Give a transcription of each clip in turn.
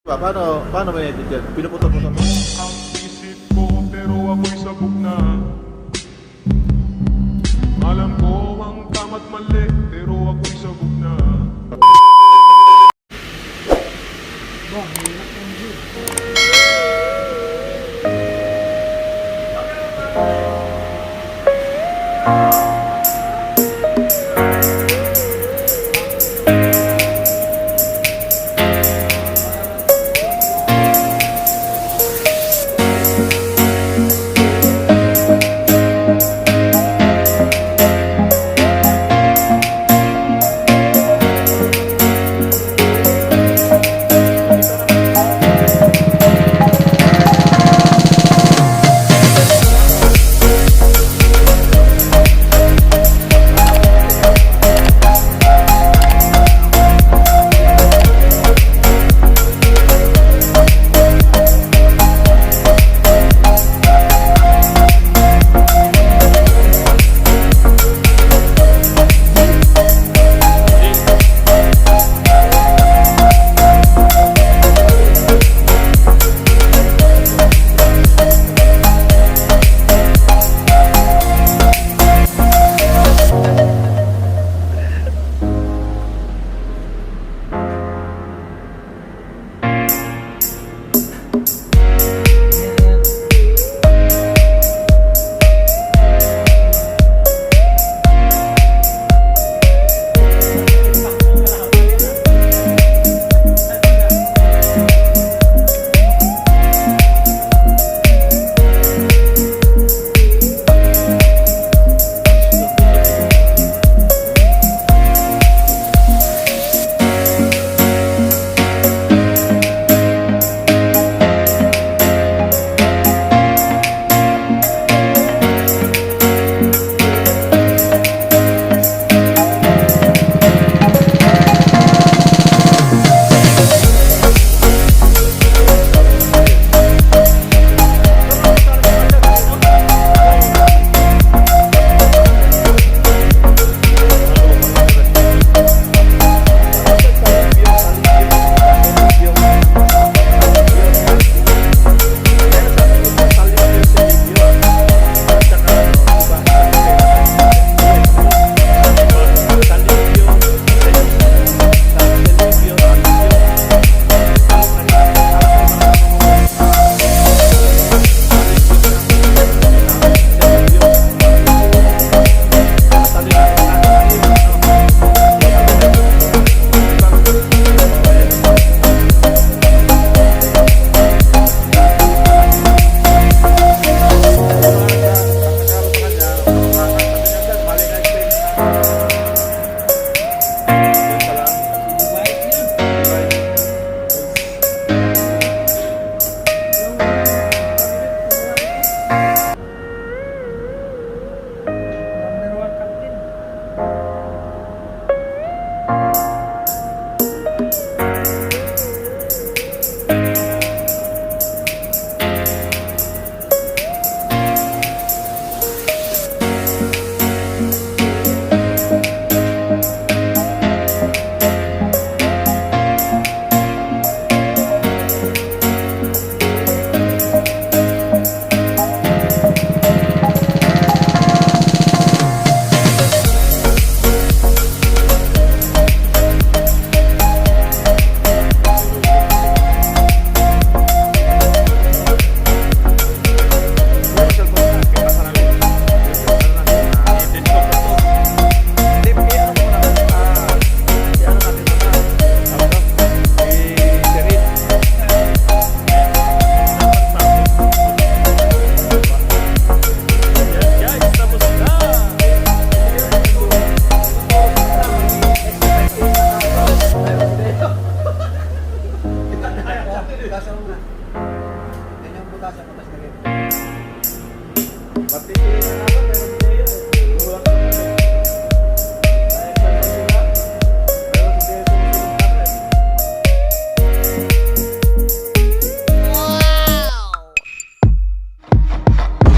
Paano may edit yan? Pinuputok-putok mo? Ang isip ko pero ako'y sabog na. Alam ko ang tama't mali pero ako'y sabog na.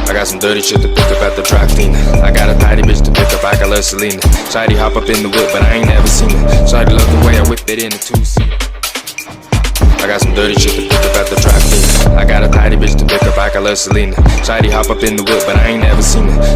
I got some dirty shit to pick up at the track clean. I got a tidy bitch to pick up, I got love Selena. Shawty hop up in the whip, but I ain't never seen it. Shawty love the way I whip it in a two-seater. I got some dirty shit to pick up at the dry cleaner. I got a tidy bitch to pick up, I got love Selena. Shawty hop up in the whip, but I ain't never seen it.